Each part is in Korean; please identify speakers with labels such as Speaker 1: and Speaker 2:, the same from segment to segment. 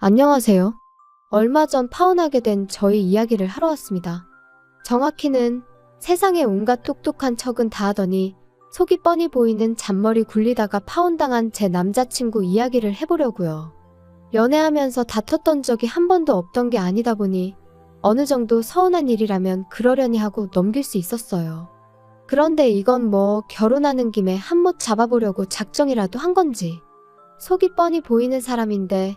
Speaker 1: 안녕하세요. 얼마 전 파혼하게 된 저희 이야기를 하러 왔습니다. 정확히는 세상에 온갖 똑똑한 척은 다 하더니 속이 뻔히 보이는 잔머리 굴리다가 파혼당한 제 남자친구 이야기를 해보려고요. 연애하면서 다퉜던 적이 한 번도 없던 게 아니다 보니 어느 정도 서운한 일이라면 그러려니 하고 넘길 수 있었어요. 그런데 이건 뭐 결혼하는 김에 한몫 잡아보려고 작정이라도 한 건지. 속이 뻔히 보이는 사람인데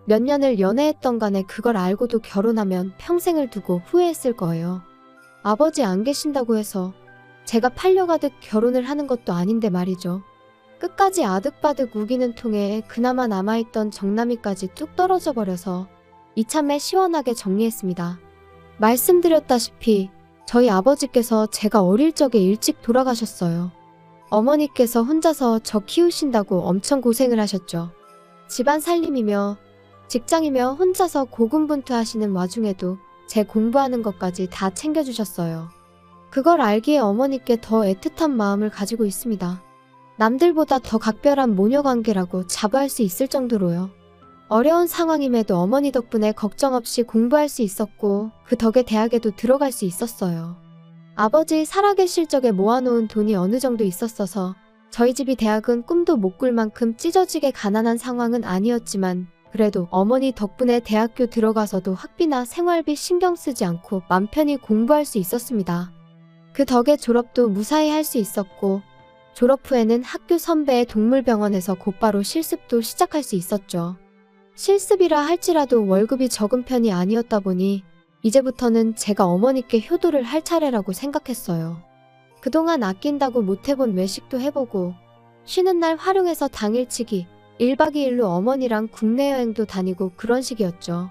Speaker 1: 몇 년을 연애했던 간에 그걸 알고도 결혼하면 평생을 두고 후회했을 거예요. 아버지 안 계신다고 해서 제가 팔려가듯 결혼을 하는 것도 아닌데 말이죠. 끝까지 아득바득 우기는 통에 그나마 남아있던 정남이까지 뚝 떨어져 버려서 이참에 시원하게 정리했습니다. 말씀드렸다시피 저희 아버지께서 제가 어릴 적에 일찍 돌아가셨어요. 어머니께서 혼자서 저 키우신다고 엄청 고생을 하셨죠. 집안 살림이며 직장이며 혼자서 고군분투하시는 와중에도 제 공부하는 것까지 다 챙겨주셨어요. 그걸 알기에 어머니께 더 애틋한 마음을 가지고 있습니다. 남들보다 더 각별한 모녀관계라고 자부할 수 있을 정도로요. 어려운 상황임에도 어머니 덕분에 걱정 없이 공부할 수 있었고 그 덕에 대학에도 들어갈 수 있었어요. 아버지 살아계실 적에 모아놓은 돈이 어느 정도 있었어서 저희 집이 대학은 꿈도 못 꿀 만큼 찢어지게 가난한 상황은 아니었지만 그래도 어머니 덕분에 대학교 들어가서도 학비나 생활비 신경 쓰지 않고 맘 편히 공부할 수 있었습니다. 그 덕에 졸업도 무사히 할 수 있었고 졸업 후에는 학교 선배의 동물병원에서 곧바로 실습도 시작할 수 있었죠. 실습이라 할지라도 월급이 적은 편이 아니었다 보니 이제부터는 제가 어머니께 효도를 할 차례라고 생각했어요. 그동안 아낀다고 못해본 외식도 해보고 쉬는 날 활용해서 당일치기 1박 2일로 어머니랑 국내 여행도 다니고 그런 식이었죠.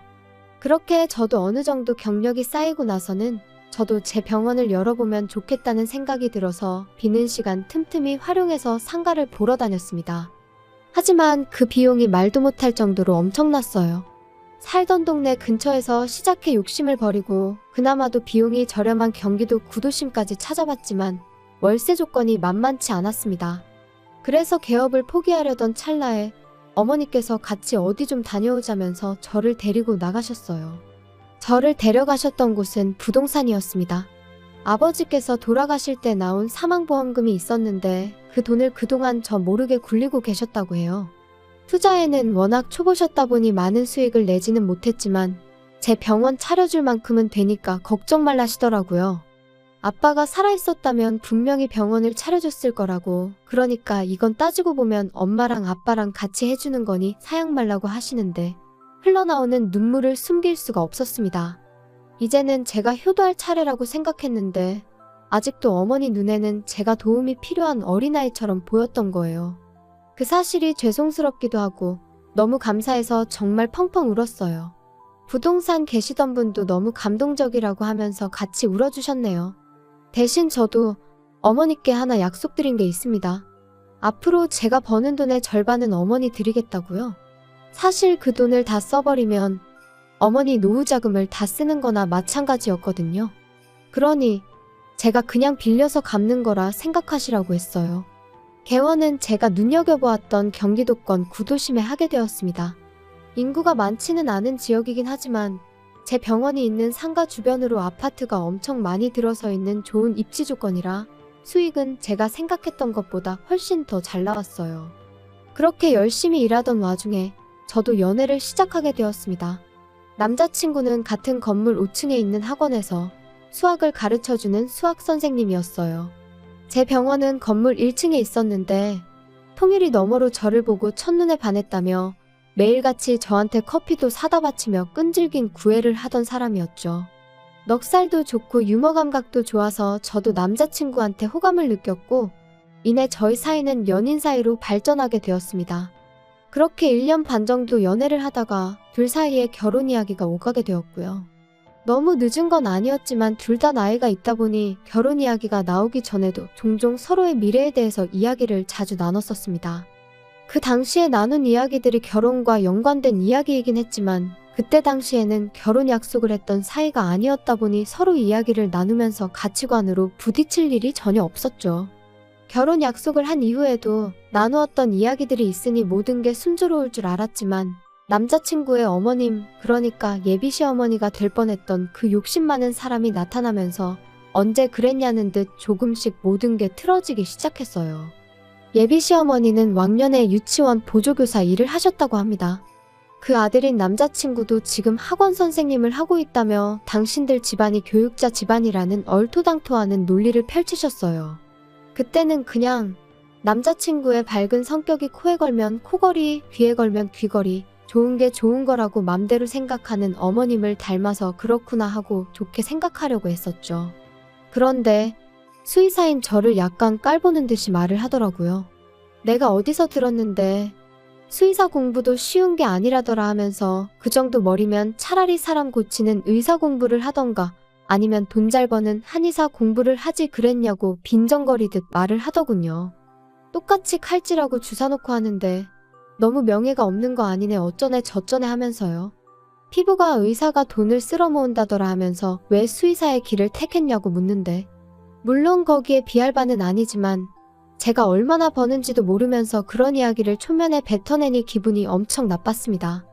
Speaker 1: 그렇게 저도 어느 정도 경력이 쌓이고 나서는 저도 제 병원을 열어보면 좋겠다는 생각이 들어서 비는 시간 틈틈이 활용해서 상가를 보러 다녔습니다. 하지만 그 비용이 말도 못할 정도로 엄청났어요. 살던 동네 근처에서 시작해 욕심을 버리고 그나마도 비용이 저렴한 경기도 구도심까지 찾아봤지만 월세 조건이 만만치 않았습니다. 그래서 개업을 포기하려던 찰나에 어머니께서 같이 어디 좀 다녀오자면서 저를 데리고 나가셨어요. 저를 데려가셨던 곳은 부동산이었습니다. 아버지께서 돌아가실 때 나온 사망보험금이 있었는데 그 돈을 그동안 저 모르게 굴리고 계셨다고 해요. 투자에는 워낙 초보셨다 보니 많은 수익을 내지는 못했지만 제 병원 차려줄 만큼은 되니까 걱정 말라시더라고요. 아빠가 살아있었다면 분명히 병원을 차려줬을 거라고. 그러니까 이건 따지고 보면 엄마랑 아빠랑 같이 해주는 거니 사양 말라고 하시는데 흘러나오는 눈물을 숨길 수가 없었습니다. 이제는 제가 효도할 차례라고 생각했는데 아직도 어머니 눈에는 제가 도움이 필요한 어린아이처럼 보였던 거예요. 그 사실이 죄송스럽기도 하고 너무 감사해서 정말 펑펑 울었어요. 부동산 계시던 분도 너무 감동적이라고 하면서 같이 울어주셨네요. 대신 저도 어머니께 하나 약속드린 게 있습니다. 앞으로 제가 버는 돈의 절반은 어머니 드리겠다고요. 사실 그 돈을 다 써버리면 어머니 노후 자금을 다 쓰는 거나 마찬가지였거든요. 그러니 제가 그냥 빌려서 갚는 거라 생각하시라고 했어요. 개원은 제가 눈여겨보았던 경기도권 구도심에 하게 되었습니다. 인구가 많지는 않은 지역이긴 하지만 제 병원이 있는 상가 주변으로 아파트가 엄청 많이 들어서 있는 좋은 입지 조건이라 수익은 제가 생각했던 것보다 훨씬 더 잘 나왔어요. 그렇게 열심히 일하던 와중에 저도 연애를 시작하게 되었습니다. 남자친구는 같은 건물 5층에 있는 학원에서 수학을 가르쳐주는 수학 선생님이었어요. 제 병원은 건물 1층에 있었는데 통일이 너머로 저를 보고 첫눈에 반했다며 매일같이 저한테 커피도 사다 바치며 끈질긴 구애를 하던 사람이었죠. 넉살도 좋고 유머 감각도 좋아서 저도 남자친구한테 호감을 느꼈고 이내 저희 사이는 연인 사이로 발전하게 되었습니다. 그렇게 1년 반 정도 연애를 하다가 둘 사이에 결혼 이야기가 오가게 되었고요. 너무 늦은 건 아니었지만 둘 다 나이가 있다 보니 결혼 이야기가 나오기 전에도 종종 서로의 미래에 대해서 이야기를 자주 나눴었습니다. 그 당시에 나눈 이야기들이 결혼과 연관된 이야기이긴 했지만 그때 당시에는 결혼 약속을 했던 사이가 아니었다 보니 서로 이야기를 나누면서 가치관으로 부딪힐 일이 전혀 없었죠. 결혼 약속을 한 이후에도 나누었던 이야기들이 있으니 모든 게 순조로울 줄 알았지만 남자친구의 어머님, 그러니까 예비 시어머니가 될 뻔했던 그 욕심 많은 사람이 나타나면서 언제 그랬냐는 듯 조금씩 모든 게 틀어지기 시작했어요. 예비 시어머니는 왕년에 유치원 보조교사 일을 하셨다고 합니다. 그 아들인 남자친구도 지금 학원 선생님을 하고 있다며 당신들 집안이 교육자 집안이라는 얼토당토하는 논리를 펼치셨어요. 그때는 그냥 남자친구의 밝은 성격이 코에 걸면 코걸이, 귀에 걸면 귀걸이, 좋은 게 좋은 거라고 맘대로 생각하는 어머님을 닮아서 그렇구나 하고 좋게 생각하려고 했었죠. 그런데 수의사인 저를 약간 깔보는 듯이 말을 하더라고요. 내가 어디서 들었는데 수의사 공부도 쉬운 게 아니라더라 하면서 그 정도 머리면 차라리 사람 고치는 의사 공부를 하던가 아니면 돈 잘 버는 한의사 공부를 하지 그랬냐고 빈정거리듯 말을 하더군요. 똑같이 칼질하고 주사 놓고 하는데 너무 명예가 없는 거 아니네 어쩌네 저쩌네 하면서요. 피부과 의사가 돈을 쓸어 모은다더라 하면서 왜 수의사의 길을 택했냐고 묻는데 물론 거기에 비할 바는 아니지만 제가 얼마나 버는지도 모르면서 그런 이야기를 초면에 뱉어내니 기분이 엄청 나빴습니다.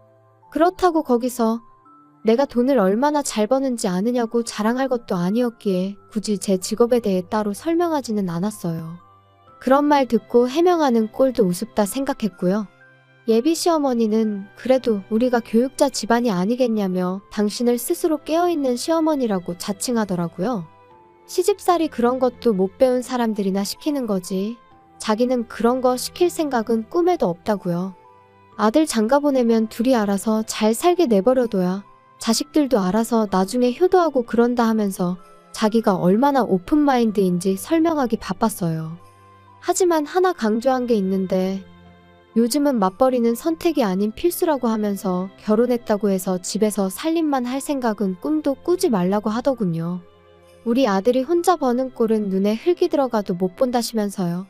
Speaker 1: 그렇다고 거기서 내가 돈을 얼마나 잘 버는지 아느냐고 자랑할 것도 아니었기에 굳이 제 직업에 대해 따로 설명하지는 않았어요. 그런 말 듣고 해명하는 꼴도 우습다 생각했고요. 예비 시어머니는 그래도 우리가 교육자 집안이 아니겠냐며 당신을 스스로 깨어있는 시어머니라고 자칭하더라고요. 시집살이 그런 것도 못 배운 사람들이나 시키는 거지. 자기는 그런 거 시킬 생각은 꿈에도 없다고요. 아들 장가 보내면 둘이 알아서 잘 살게 내버려둬야 자식들도 알아서 나중에 효도하고 그런다 하면서 자기가 얼마나 오픈마인드인지 설명하기 바빴어요. 하지만 하나 강조한 게 있는데 요즘은 맞벌이는 선택이 아닌 필수라고 하면서 결혼했다고 해서 집에서 살림만 할 생각은 꿈도 꾸지 말라고 하더군요. 우리 아들이 혼자 버는 꼴은 눈에 흙이 들어가도 못 본다시면서요.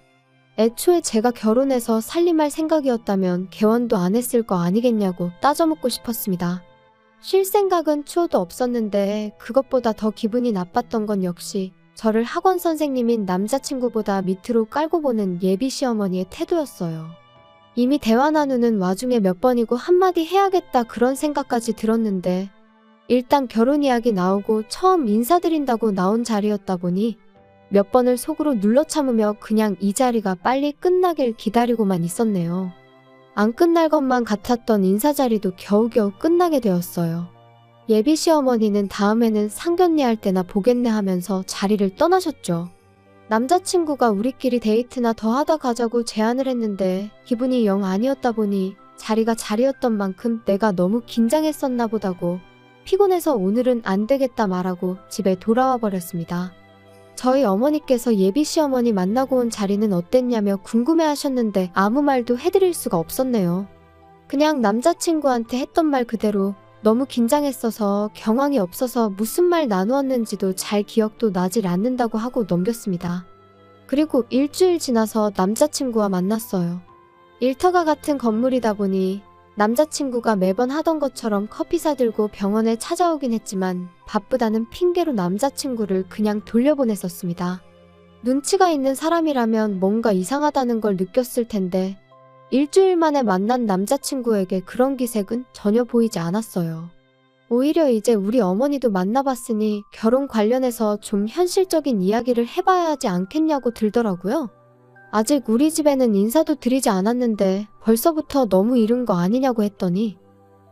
Speaker 1: 애초에 제가 결혼해서 살림할 생각이었다면 개원도 안 했을 거 아니겠냐고 따져묻고 싶었습니다. 쉴 생각은 추호도 없었는데 그것보다 더 기분이 나빴던 건 역시 저를 학원 선생님인 남자친구보다 밑으로 깔고 보는 예비 시어머니의 태도였어요. 이미 대화 나누는 와중에 몇 번이고 한마디 해야겠다 그런 생각까지 들었는데 일단 결혼 이야기 나오고 처음 인사드린다고 나온 자리였다 보니 몇 번을 속으로 눌러 참으며 그냥 이 자리가 빨리 끝나길 기다리고만 있었네요. 안 끝날 것만 같았던 인사 자리도 겨우겨우 끝나게 되었어요. 예비 시어머니는 다음에는 상견례 할 때나 보겠네 하면서 자리를 떠나셨죠. 남자친구가 우리끼리 데이트나 더 하다 가자고 제안을 했는데 기분이 영 아니었다 보니 자리가 자리였던 만큼 내가 너무 긴장했었나 보다고 피곤해서 오늘은 안 되겠다 말하고 집에 돌아와 버렸습니다. 저희 어머니께서 예비 시어머니 만나고 온 자리는 어땠냐며 궁금해하셨는데 아무 말도 해드릴 수가 없었네요. 그냥 남자친구한테 했던 말 그대로 너무 긴장했어서 경황이 없어서 무슨 말 나누었는지도 잘 기억도 나질 않는다고 하고 넘겼습니다. 그리고 일주일 지나서 남자친구와 만났어요. 일터가 같은 건물이다 보니 남자친구가 매번 하던 것처럼 커피 사들고 병원에 찾아오긴 했지만 바쁘다는 핑계로 남자친구를 그냥 돌려보냈었습니다. 눈치가 있는 사람이라면 뭔가 이상하다는 걸 느꼈을 텐데 일주일 만에 만난 남자친구에게 그런 기색은 전혀 보이지 않았어요. 오히려 이제 우리 어머니도 만나봤으니 결혼 관련해서 좀 현실적인 이야기를 해봐야 하지 않겠냐고 들더라고요. 아직 우리 집에는 인사도 드리지 않았는데 벌써부터 너무 이른 거 아니냐고 했더니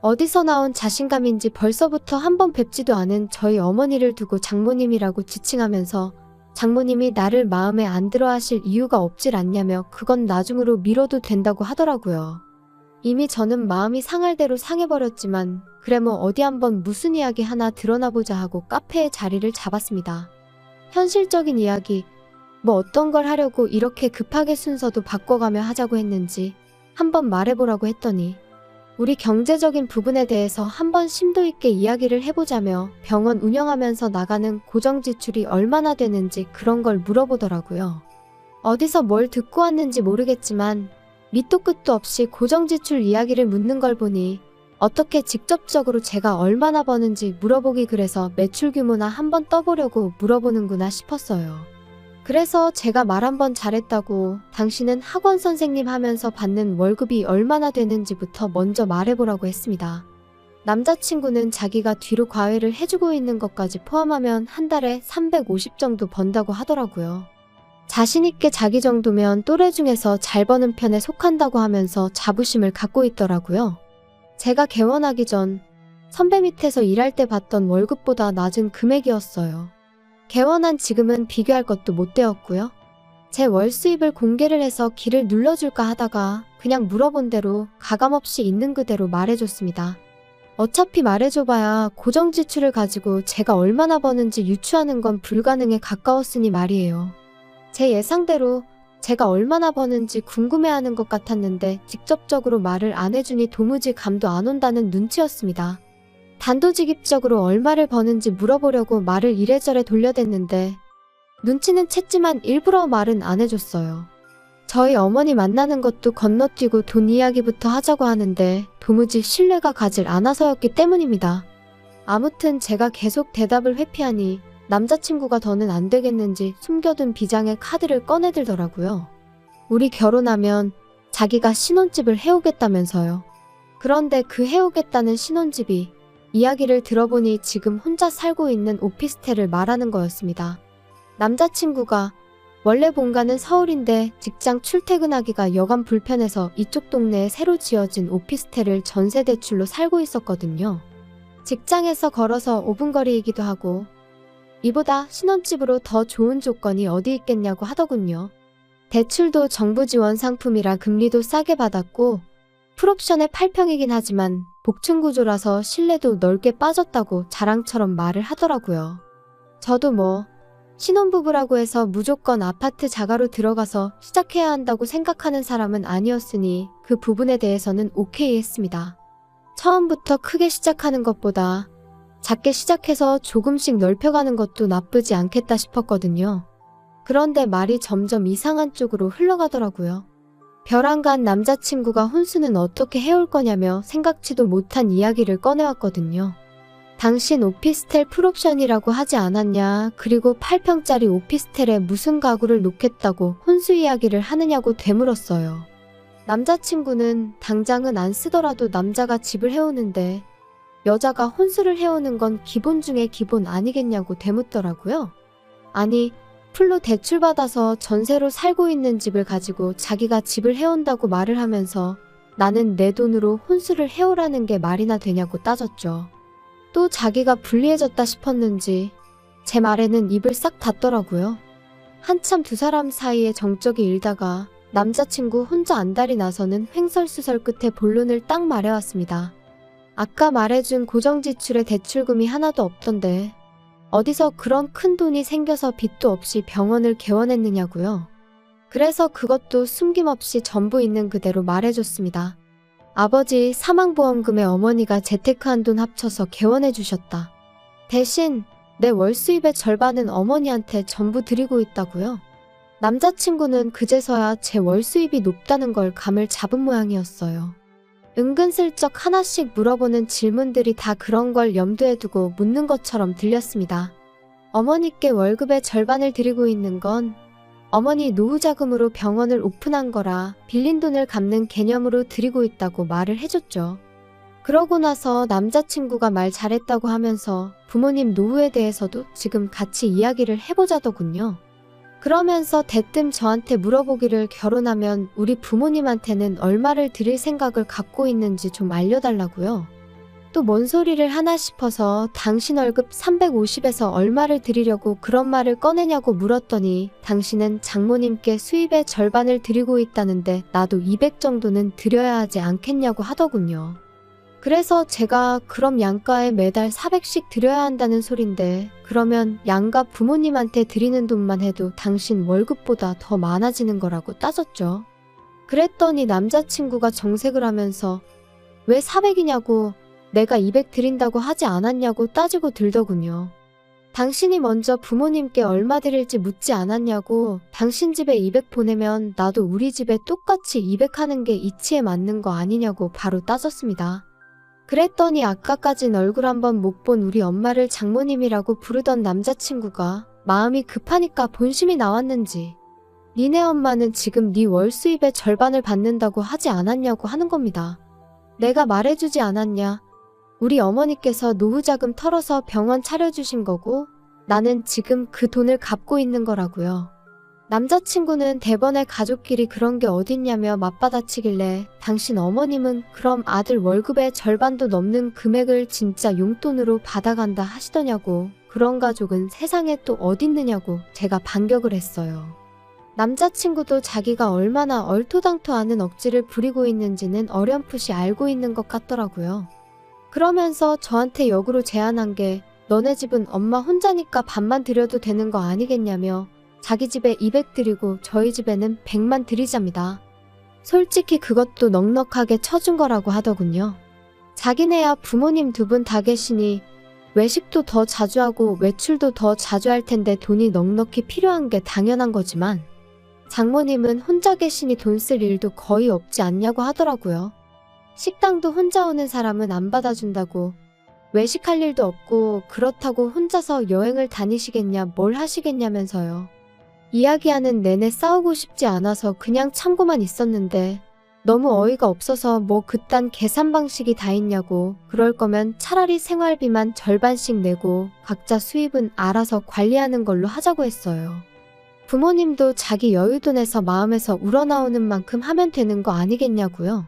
Speaker 1: 어디서 나온 자신감인지 벌써부터 한번 뵙지도 않은 저희 어머니를 두고 장모님이라고 지칭하면서 장모님이 나를 마음에 안 들어 하실 이유가 없질 않냐며 그건 나중으로 미뤄도 된다고 하더라고요. 이미 저는 마음이 상할 대로 상해버렸지만 그래 뭐 어디 한번 무슨 이야기 하나 드러나보자 하고 카페에 자리를 잡았습니다. 현실적인 이야기, 뭐 어떤 걸 하려고 이렇게 급하게 순서도 바꿔가며 하자고 했는지 한번 말해보라고 했더니 우리 경제적인 부분에 대해서 한번 심도 있게 이야기를 해보자며 병원 운영하면서 나가는 고정 지출이 얼마나 되는지 그런 걸 물어보더라고요. 어디서 뭘 듣고 왔는지 모르겠지만 밑도 끝도 없이 고정 지출 이야기를 묻는 걸 보니 어떻게 직접적으로 제가 얼마나 버는지 물어보기 그래서 매출 규모나 한번 떠보려고 물어보는구나 싶었어요. 그래서 제가 말 한번 잘했다고 당신은 학원 선생님 하면서 받는 월급이 얼마나 되는지부터 먼저 말해보라고 했습니다. 남자친구는 자기가 뒤로 과외를 해주고 있는 것까지 포함하면 한 달에 350 정도 번다고 하더라고요. 자신있게 자기 정도면 또래 중에서 잘 버는 편에 속한다고 하면서 자부심을 갖고 있더라고요. 제가 개원하기 전 선배 밑에서 일할 때 받던 월급보다 낮은 금액이었어요. 개원한 지금은 비교할 것도 못 되었고요. 제 월 수입을 공개를 해서 기를 눌러줄까 하다가 그냥 물어본 대로 가감없이 있는 그대로 말해줬습니다. 어차피 말해줘봐야 고정 지출을 가지고 제가 얼마나 버는지 유추하는 건 불가능에 가까웠으니 말이에요. 제 예상대로 제가 얼마나 버는지 궁금해하는 것 같았는데 직접적으로 말을 안 해주니 도무지 감도 안 온다는 눈치였습니다. 단도직입적으로 얼마를 버는지 물어보려고 말을 이래저래 돌려댔는데 눈치는 챘지만 일부러 말은 안 해줬어요. 저희 어머니 만나는 것도 건너뛰고 돈 이야기부터 하자고 하는데 도무지 신뢰가 가질 않아서였기 때문입니다. 아무튼 제가 계속 대답을 회피하니 남자친구가 더는 안 되겠는지 숨겨둔 비장의 카드를 꺼내들더라고요. 우리 결혼하면 자기가 신혼집을 해오겠다면서요. 그런데 그 해오겠다는 신혼집이 이야기를 들어보니 지금 혼자 살고 있는 오피스텔을 말하는 거였습니다. 남자친구가 원래 본가는 서울인데 직장 출퇴근하기가 여간 불편해서 이쪽 동네에 새로 지어진 오피스텔을 전세 대출로 살고 있었거든요. 직장에서 걸어서 5분 거리이기도 하고 이보다 신혼집으로 더 좋은 조건이 어디 있겠냐고 하더군요. 대출도 정부 지원 상품이라 금리도 싸게 받았고 풀옵션의 8평이긴 하지만 복층 구조라서 실내도 넓게 빠졌다고 자랑처럼 말을 하더라고요. 저도 신혼부부라고 해서 무조건 아파트 자가로 들어가서 시작해야 한다고 생각하는 사람은 아니었으니 그 부분에 대해서는 오케이 했습니다. 처음부터 크게 시작하는 것보다 작게 시작해서 조금씩 넓혀가는 것도 나쁘지 않겠다 싶었거든요. 그런데 말이 점점 이상한 쪽으로 흘러가더라고요. 벼랑간 남자친구가 혼수는 어떻게 해올 거냐며 생각지도 못한 이야기를 꺼내왔거든요. 당신 오피스텔 풀옵션이라고 하지 않았냐, 그리고 8평짜리 오피스텔에 무슨 가구를 놓겠다고 혼수 이야기를 하느냐고 되물었어요. 남자친구는 당장은 안 쓰더라도 남자가 집을 해오는데 여자가 혼수를 해오는 건 기본 중에 기본 아니겠냐고 되묻더라고요. 아니, 풀로 대출받아서 전세로 살고 있는 집을 가지고 자기가 집을 해온다고 말을 하면서 나는 내 돈으로 혼수를 해오라는 게 말이나 되냐고 따졌죠. 또 자기가 불리해졌다 싶었는지 제 말에는 입을 싹 닫더라고요. 한참 두 사람 사이에 정적이 일다가 남자친구 혼자 안달이 나서는 횡설수설 끝에 본론을 딱 말해왔습니다. 아까 말해준 고정지출에 대출금이 하나도 없던데 어디서 그런 큰 돈이 생겨서 빚도 없이 병원을 개원했느냐고요. 그래서 그것도 숨김없이 전부 있는 그대로 말해줬습니다. 아버지 사망보험금에 어머니가 재테크한 돈 합쳐서 개원해 주셨다. 대신 내 월 수입의 절반은 어머니한테 전부 드리고 있다고요. 남자친구는 그제서야 제 월 수입이 높다는 걸 감을 잡은 모양이었어요. 은근슬쩍 하나씩 물어보는 질문들이 다 그런 걸 염두에 두고 묻는 것처럼 들렸습니다. 어머니께 월급의 절반을 드리고 있는 건 어머니 노후자금으로 병원을 오픈한 거라 빌린 돈을 갚는 개념으로 드리고 있다고 말을 해줬죠. 그러고 나서 남자친구가 말 잘했다고 하면서 부모님 노후에 대해서도 지금 같이 이야기를 해보자더군요. 그러면서 대뜸 저한테 물어보기를 결혼하면 우리 부모님한테는 얼마를 드릴 생각을 갖고 있는지 좀 알려달라고요. 또 뭔 소리를 하나 싶어서 당신 월급 350에서 얼마를 드리려고 그런 말을 꺼내냐고 물었더니 당신은 장모님께 수입의 절반을 드리고 있다는데 나도 200 정도는 드려야 하지 않겠냐고 하더군요. 그래서 제가 그럼 양가에 매달 400씩 드려야 한다는 소린데 그러면 양가 부모님한테 드리는 돈만 해도 당신 월급보다 더 많아지는 거라고 따졌죠. 그랬더니 남자친구가 정색을 하면서 왜 400이냐고 내가 200 드린다고 하지 않았냐고 따지고 들더군요. 당신이 먼저 부모님께 얼마 드릴지 묻지 않았냐고 당신 집에 200 보내면 나도 우리 집에 똑같이 200 하는 게 이치에 맞는 거 아니냐고 바로 따졌습니다. 그랬더니 아까까진 얼굴 한번 못 본 우리 엄마를 장모님이라고 부르던 남자친구가 마음이 급하니까 본심이 나왔는지 니네 엄마는 지금 네 월 수입의 절반을 받는다고 하지 않았냐고 하는 겁니다. 내가 말해주지 않았냐. 우리 어머니께서 노후자금 털어서 병원 차려주신 거고 나는 지금 그 돈을 갚고 있는 거라고요. 남자친구는 대번에 가족끼리 그런 게 어딨냐며 맞받아치길래 당신 어머님은 그럼 아들 월급의 절반도 넘는 금액을 진짜 용돈으로 받아간다 하시더냐고. 그런 가족은 세상에 또 어딨느냐고 제가 반격을 했어요. 남자친구도 자기가 얼마나 얼토당토하는 억지를 부리고 있는지는 어렴풋이 알고 있는 것 같더라고요. 그러면서 저한테 역으로 제안한 게 너네 집은 엄마 혼자니까 반만 드려도 되는 거 아니겠냐며 자기 집에 200 드리고 저희 집에는 100만 드리자입니다. 솔직히 그것도 넉넉하게 쳐준 거라고 하더군요. 자기네야 부모님 두 분 다 계시니 외식도 더 자주 하고 외출도 더 자주 할 텐데 돈이 넉넉히 필요한 게 당연한 거지만 장모님은 혼자 계시니 돈 쓸 일도 거의 없지 않냐고 하더라고요. 식당도 혼자 오는 사람은 안 받아준다고 외식할 일도 없고 그렇다고 혼자서 여행을 다니시겠냐 뭘 하시겠냐면서요. 이야기하는 내내 싸우고 싶지 않아서 그냥 참고만 있었는데 너무 어이가 없어서 뭐 그딴 계산 방식이 다 있냐고 그럴 거면 차라리 생활비만 절반씩 내고 각자 수입은 알아서 관리하는 걸로 하자고 했어요. 부모님도 자기 여유도 내서 마음에서 우러나오는 만큼 하면 되는 거 아니겠냐고요.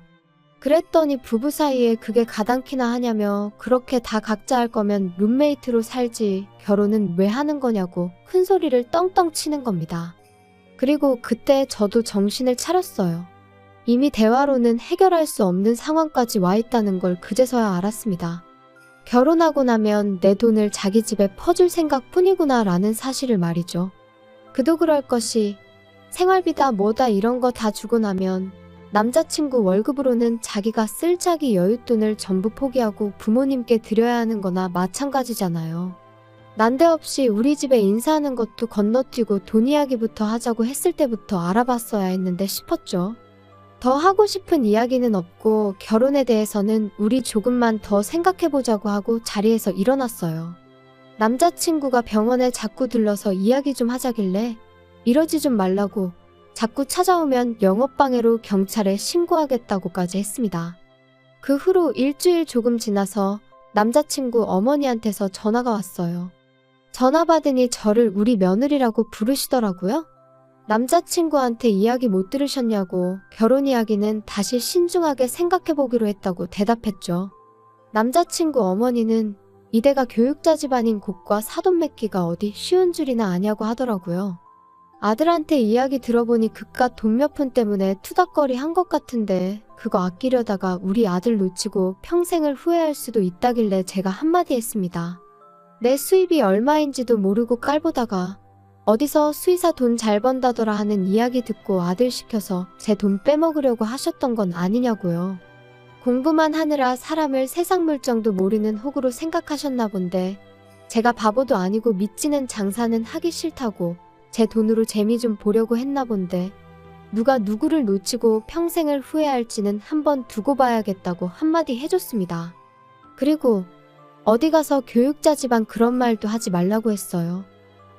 Speaker 1: 그랬더니 부부 사이에 그게 가당키나 하냐며 그렇게 다 각자 할 거면 룸메이트로 살지 결혼은 왜 하는 거냐고 큰 소리를 떵떵 치는 겁니다. 그리고 그때 저도 정신을 차렸어요. 이미 대화로는 해결할 수 없는 상황까지 와 있다는 걸 그제서야 알았습니다. 결혼하고 나면 내 돈을 자기 집에 퍼줄 생각뿐이구나 라는 사실을 말이죠. 그도 그럴 것이 생활비다 뭐다 이런 거 다 주고 나면 남자친구 월급으로는 자기가 쓸 자기 여윳돈을 전부 포기하고 부모님께 드려야 하는 거나 마찬가지잖아요. 난데없이 우리 집에 인사하는 것도 건너뛰고 돈 이야기부터 하자고 했을 때부터 알아봤어야 했는데 싶었죠. 더 하고 싶은 이야기는 없고 결혼에 대해서는 우리 조금만 더 생각해보자고 하고 자리에서 일어났어요. 남자친구가 병원에 자꾸 들러서 이야기 좀 하자길래 이러지 좀 말라고 자꾸 찾아오면 영업방해로 경찰에 신고하겠다고까지 했습니다. 그 후로 일주일 조금 지나서 남자친구 어머니한테서 전화가 왔어요. 전화 받으니 저를 우리 며느리라고 부르시더라고요. 남자친구한테 이야기 못 들으셨냐고 결혼 이야기는 다시 신중하게 생각해보기로 했다고 대답했죠. 남자친구 어머니는 이대가 교육자 집안인 곳과 사돈 맺기가 어디 쉬운 줄이나 아냐고 하더라고요. 아들한테 이야기 들어보니 그깟 돈 몇 푼 때문에 투닥거리 한 것 같은데 그거 아끼려다가 우리 아들 놓치고 평생을 후회할 수도 있다길래 제가 한마디 했습니다. 내 수입이 얼마인지도 모르고 깔보다가 어디서 수의사 돈 잘 번다더라 하는 이야기 듣고 아들 시켜서 제 돈 빼먹으려고 하셨던 건 아니냐고요. 공부만 하느라 사람을 세상 물정도 모르는 호구로 생각하셨나 본데 제가 바보도 아니고 믿지는 장사는 하기 싫다고 제 돈으로 재미 좀 보려고 했나 본데 누가 누구를 놓치고 평생을 후회할지는 한번 두고 봐야겠다고 한마디 해줬습니다. 그리고 어디 가서 교육자 집안 그런 말도 하지 말라고 했어요.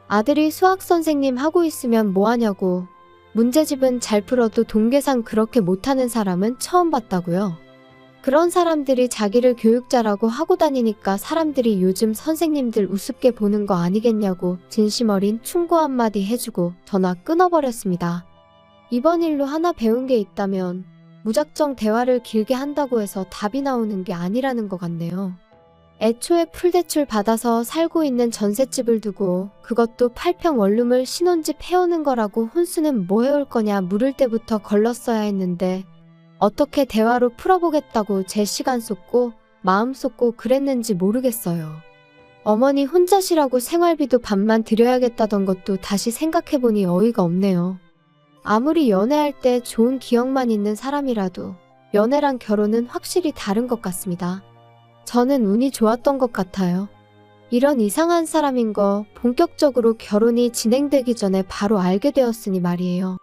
Speaker 1: 아들이 수학 선생님 하고 있으면 뭐하냐고 문제집은 잘 풀어도 돈 계산 그렇게 못하는 사람은 처음 봤다고요. 그런 사람들이 자기를 교육자라고 하고 다니니까 사람들이 요즘 선생님들 우습게 보는 거 아니겠냐고 진심 어린 충고 한마디 해주고 전화 끊어버렸습니다. 이번 일로 하나 배운 게 있다면 무작정 대화를 길게 한다고 해서 답이 나오는 게 아니라는 것 같네요. 애초에 풀대출 받아서 살고 있는 전셋집을 두고 그것도 8평 원룸을 신혼집 해오는 거라고 혼수는 뭐 해올 거냐 물을 때부터 걸렀어야 했는데 어떻게 대화로 풀어보겠다고 제 시간 쏟고 마음 쏟고 그랬는지 모르겠어요. 어머니 혼자시라고 생활비도 반만 드려야겠다던 것도 다시 생각해보니 어이가 없네요. 아무리 연애할 때 좋은 기억만 있는 사람이라도 연애랑 결혼은 확실히 다른 것 같습니다. 저는 운이 좋았던 것 같아요. 이런 이상한 사람인 거 본격적으로 결혼이 진행되기 전에 바로 알게 되었으니 말이에요.